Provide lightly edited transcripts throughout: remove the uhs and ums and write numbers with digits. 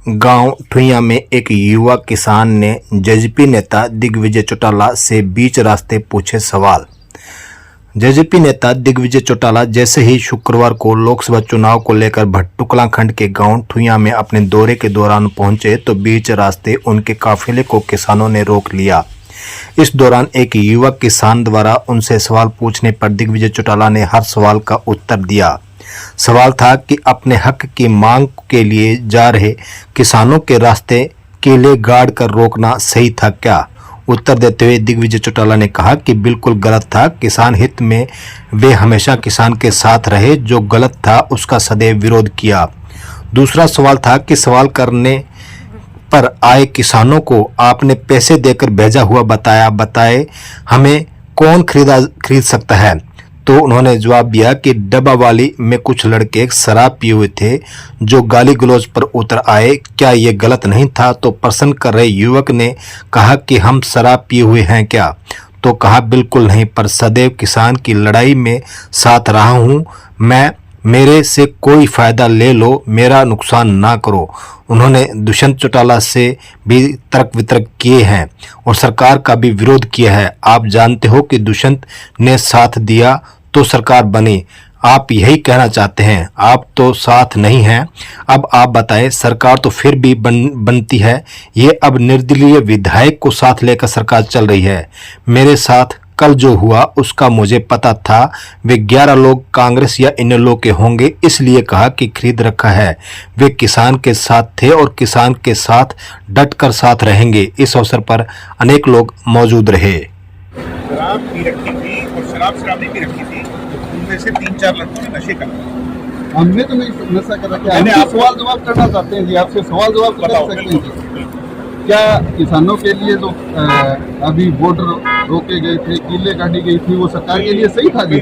गांव ठुइयां में एक युवा किसान ने जेजेपी नेता दिग्विजय चौटाला से बीच रास्ते पूछे सवाल। जेजेपी नेता दिग्विजय चौटाला जैसे ही शुक्रवार को लोकसभा चुनाव को लेकर भट्टुकला खंड के गांव ठुइयां में अपने दौरे के दौरान पहुंचे तो बीच रास्ते उनके काफिले को किसानों ने रोक लिया। इस दौरान एक युवा किसान द्वारा उनसे सवाल पूछने पर दिग्विजय चौटाला ने हर सवाल का उत्तर दिया। सवाल था कि अपने हक की मांग के लिए जा रहे किसानों के रास्ते किले गाड़ कर रोकना सही था क्या? उत्तर देते हुए दिग्विजय चौटाला ने कहा कि बिल्कुल गलत था। किसान हित में वे हमेशा किसान के साथ रहे, जो गलत था उसका सदैव विरोध किया। दूसरा सवाल था कि सवाल करने पर आए किसानों को आपने पैसे देकर भेजा हुआ बताए हमें कौन खरीद सकता है? तो उन्होंने जवाब दिया कि डब्बावाली में कुछ लड़के शराब पिए हुए थे जो गाली गलौज पर उतर आए, क्या ये गलत नहीं था? तो प्रश्न कर रहे युवक ने कहा कि हम शराब पिए हुए हैं क्या? तो कहा बिल्कुल नहीं, पर सदैव किसान की लड़ाई में साथ रहा हूँ मैं, मेरे से कोई फायदा ले लो, मेरा नुकसान ना करो। उन्होंने दुष्यंत चौटाला से भी तर्क वितर्क किए हैं और सरकार का भी विरोध किया है। आप जानते हो कि दुष्यंत ने साथ दिया तो सरकार बनी, आप यही कहना चाहते हैं, आप तो साथ नहीं हैं। अब आप बताएं, सरकार तो फिर भी बनती है। ये अब निर्दलीय विधायक को साथ लेकर सरकार चल रही है। मेरे साथ कल जो हुआ उसका मुझे पता था, वे 11 लोग कांग्रेस या इनेलो के होंगे, इसलिए कहा कि खरीद रखा है। वे किसान के साथ थे और किसान के साथ डट कर साथ रहेंगे। इस अवसर पर अनेक लोग मौजूद रहे। शराब पी रखी थी और शराब नहीं पी रखी थी, उनमें से 3-4 लड़कों ने नशे कर हमने तो नहीं नशा कर रखा है। आप सवाल जवाब करना चाहते हैं जी, आपसे सवाल जवाब कर सकते हैं। क्या किसानों के लिए जो अभी बॉर्डर रोके गए थे, किले काटी गई थी, वो सरकार के लिए सही था जी?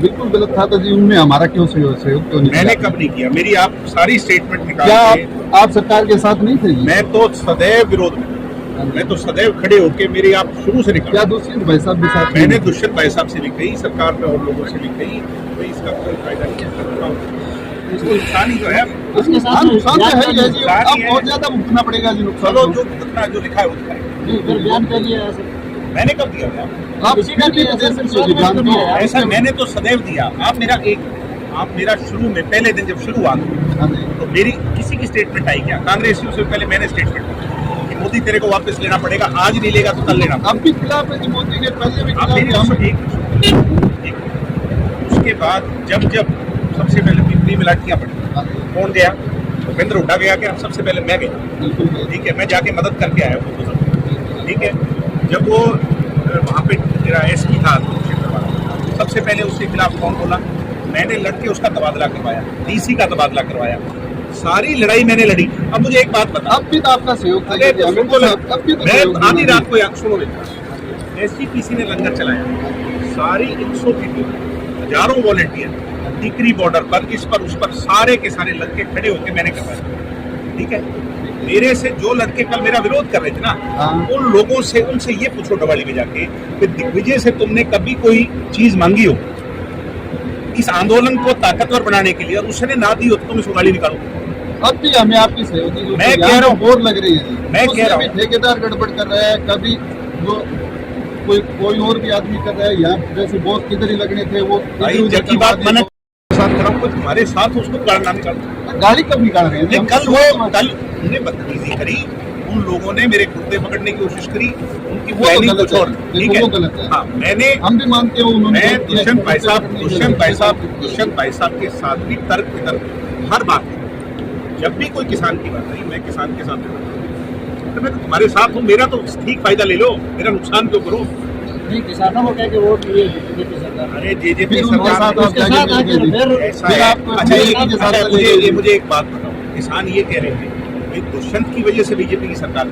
बिल्कुल गलत था। तो जी उनमें हमारा क्यों सहयोग क्यों नहीं? मैंने कब नहीं किया? मेरी आप सारी स्टेटमेंट निकाल क्या आप सरकार के साथ नहीं थे जी? मैं तो सदैव विरोध में, मैं तो सदैव खड़े होके मेरी आप शुरू से निकाल। क्या दुष्यंत भाई साहब भी साथ? मैंने दुष्यंत भाई साहब से भी कही, सरकार में और लोगों से भी कही, तो इसका कोई फायदा नहीं है। इसको नुकसान ही जो है, उसके साथ नुकसान तो है ही जी। अब बहुत ज्यादा भुगतना पड़ेगा जी नुकसान। चलो जो भुगतना जो लिखा है वो दिखाए। बयान कर लिया मैंने कब दिया? आप इसी का ऐसा मैंने तो सदैव दिया। आप मेरा शुरू में पहले दिन जब शुरुआत हुई तो मेरी किसी की स्टेटमेंट आई क्या? कांग्रेसियों से पहले मैंने स्टेटमेंट दी कि मोदी तेरे को वापस लेना पड़ेगा, आज नहीं लेगा तो कल लेना। अब भी खिलाफ है मोदी के, पहले भी उसके बाद जब सबसे पहले पिपली में लाठियां पड़ी, कौन गया? भूपेंद्र हुड्डा गया क्या? सबसे पहले मैं गया। ठीक है, मैं जाके मदद करके आया वो। ठीक है, जब वो वहाँ पे मेरा एसपी था सबसे पहले उसके खिलाफ कौन बोला? मैंने लड़के उसका तबादला करवाया, डीसी का तबादला करवाया, सारी लड़ाई मैंने लड़ी। अब मुझे एक बात बता, अब भी तो आपका सहयोग था। मैं आधी रात को सुनो बेटा, एसजीपीसी ने लंगर चलाया, सारी 100 हजारों वॉलंटियर टिकरी बॉर्डर पर, इस पर उस पर सारे के सारे लड़के खड़े होकर मैंने करवाया। ठीक है, मेरे से जो लड़के कल मेरा विरोध कर रहे थे ना, उन लोगों से उनसे ये पूछो डवाली में जाके कि दिग्विजय से तुमने कभी कोई चीज मांगी हो इस आंदोलन को ताकतवर बनाने के लिए और उसने ना दी हो तो तुम इसको गाली निकालो। अब भी हमें आपकी सहयोगी मैं कह रहा हूँ, बोर लग रही है। मैं कह रहा हूँ ठेकेदार गड़बड़ कर रहा है, कभी जो कोई और भी आदमी कर रहा है। यहाँ जैसे बॉस किधर ही लगने थे वो की बात मैंने साथ कराऊं, कुछ हमारे साथ उसको गाड़ी निकाल। गाड़ी कब निकाल रहे हैं? कल उन्हें बदतमीजी करी, उन लोगों ने मेरे कुर्ते पकड़ने की कोशिश करी, उनकी प्लानिंग कुछ और। ठीक है, हाँ, मैंने हम भी मानते हो, उन्होंने दुष्यंत भाई साहब के साथ भी तर्क वितर्क हर बात, जब भी कोई किसान की बात आई मैं किसान के साथ तो मैं तुम्हारे साथ हूँ, मेरा तो ठीक फायदा ले लो, मेरा नुकसान क्यों करो? किसानों को क्या कि वोट लिए बीजेपी सरकार। अरे जेजेपी सरकार मुझे एक बात बताओ, किसान ये कह रहे थे दुष्यंत की वजह से बीजेपी की सरकार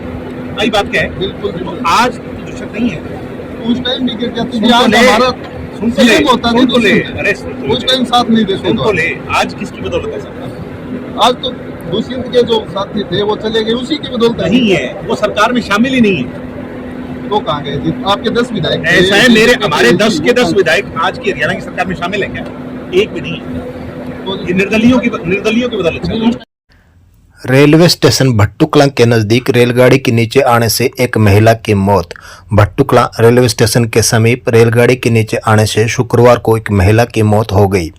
आई, बात क्या है? बिल्कुल, तो आज दुष्यंत नहीं है, उस टाइम भी गिर जाती थी। उस टाइम साथ नहीं देते, आज किसकी बदौलत है सरकार? आज तो दुष्यंत के जो साथी थे वो चले गए, उसी की बदौलत नहीं है, वो सरकार में शामिल ही नहीं है। तो कहाँ गए जी? आपके 10 विधायक ऐसा है, हमारे 10 के 10 विधायक आज की हरियाणा की सरकार में शामिल है क्या? एक भी नहीं है। तो निर्दलियों की बदौलत। रेलवे स्टेशन भट्टुकला के नजदीक रेलगाड़ी के नीचे आने से एक महिला की मौत। भट्टुकला रेलवे स्टेशन के समीप रेलगाड़ी के नीचे आने से शुक्रवार को एक महिला की मौत हो गई।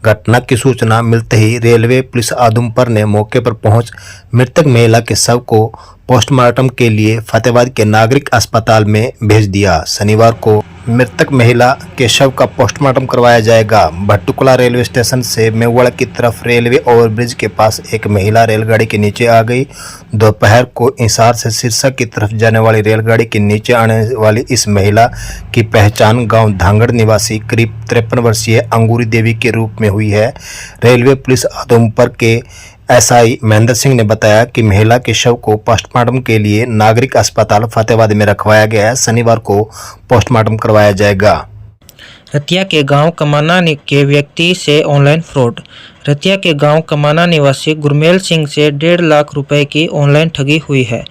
घटना की सूचना मिलते ही रेलवे पुलिस आदमपुर ने मौके पर पहुंच मृतक महिला के शव को पोस्टमार्टम के लिए फतेहाबाद के नागरिक अस्पताल में भेज दिया। शनिवार को मृतक महिला के शव का पोस्टमार्टम करवाया जाएगा। भट्टुकला रेलवे स्टेशन से मेवाड़ की तरफ रेलवे ओवरब्रिज के पास एक महिला रेलगाड़ी के नीचे आ गई। दोपहर को हिसार से सिरसा की तरफ जाने वाली रेलगाड़ी के नीचे आने वाली इस महिला की पहचान गांव धांगड़ निवासी करीब 53 वर्षीय अंगूरी देवी के रूप में हुई है। रेलवे पुलिस आदमपुर के एसआई महेंद्र सिंह ने बताया कि महिला के शव को पोस्टमार्टम के लिए नागरिक अस्पताल फतेहाबाद में रखवाया गया है। शनिवार को पोस्टमार्टम करवाया जाएगा। रतिया के गांव कमाना के व्यक्ति से ऑनलाइन फ्रॉड। रतिया के गांव कमाना निवासी गुरमेल सिंह से 1.5 लाख रुपए की ऑनलाइन ठगी हुई है।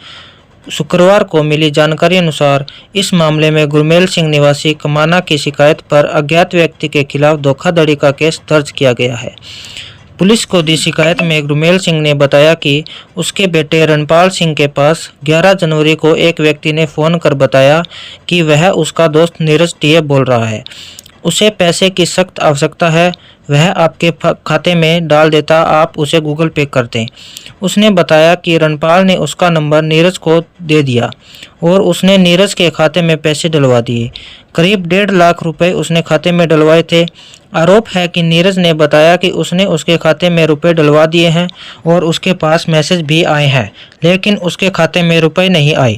शुक्रवार को मिली जानकारी अनुसार इस मामले में गुरमेल सिंह निवासी कमाना की शिकायत पर अज्ञात व्यक्ति के खिलाफ धोखाधड़ी का केस दर्ज किया गया है। पुलिस को दी शिकायत में गुरमेल सिंह ने बताया कि उसके बेटे रणपाल सिंह के पास 11 जनवरी को एक व्यक्ति ने फ़ोन कर बताया कि वह उसका दोस्त नीरज टीए बोल रहा है, उसे पैसे की सख्त आवश्यकता है, वह आपके खाते में डाल देता, आप उसे गूगल पे कर दें। उसने बताया कि रणपाल ने उसका नंबर नीरज को दे दिया और उसने नीरज के खाते में पैसे डलवा दिए। करीब 1.5 लाख रुपए उसने खाते में डलवाए थे। आरोप है कि नीरज ने बताया कि उसने उसके खाते में रुपए डलवा दिए हैं और उसके पास मैसेज भी आए हैं, लेकिन उसके खाते में रुपए नहीं आए।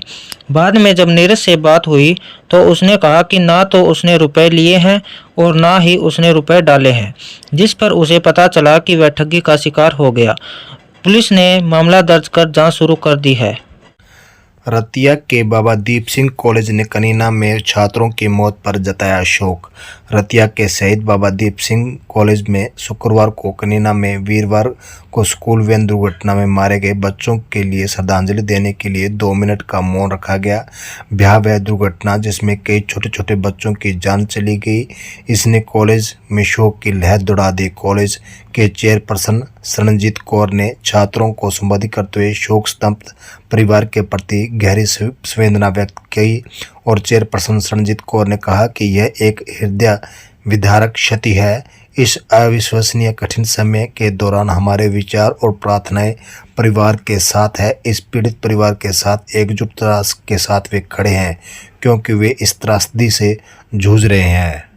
बाद में जब नीरज से बात हुई तो उसने कहा कि ना तो उसने रुपए लिए हैं और ना ही उसने रुपए डाले हैं, जिस पर उसे पता चला कि वह ठगी का शिकार हो गया। पुलिस ने मामला दर्ज कर जांच शुरू कर दी है। रतिया के बाबा दीप सिंह कॉलेज ने कनीना में छात्रों की मौत पर जताया शोक। रतिया के शहीद बाबा दीप सिंह कॉलेज में शुक्रवार को कनीना में वीरवार को स्कूल वैन दुर्घटना में मारे गए बच्चों के लिए श्रद्धांजलि देने के लिए 2 मिनट का मौन रखा गया। भयावह दुर्घटना जिसमें कई छोटे छोटे बच्चों की जान चली गई, इसने कॉलेज में शोक की लहर दौड़ा दी। कॉलेज के चेयरपर्सन शरणजीत कौर ने छात्रों को संबोधित करते हुए शोक स्तब्ध परिवार के प्रति गहरी संवेदना व्यक्त की और चेयरपर्सन शरणजीत कौर ने कहा कि यह एक हृदय विदारक क्षति है। इस अविश्वसनीय कठिन समय के दौरान हमारे विचार और प्रार्थनाएं परिवार के साथ है। इस पीड़ित परिवार के साथ एकजुटता के साथ वे खड़े हैं क्योंकि वे इस त्रासदी से जूझ रहे हैं।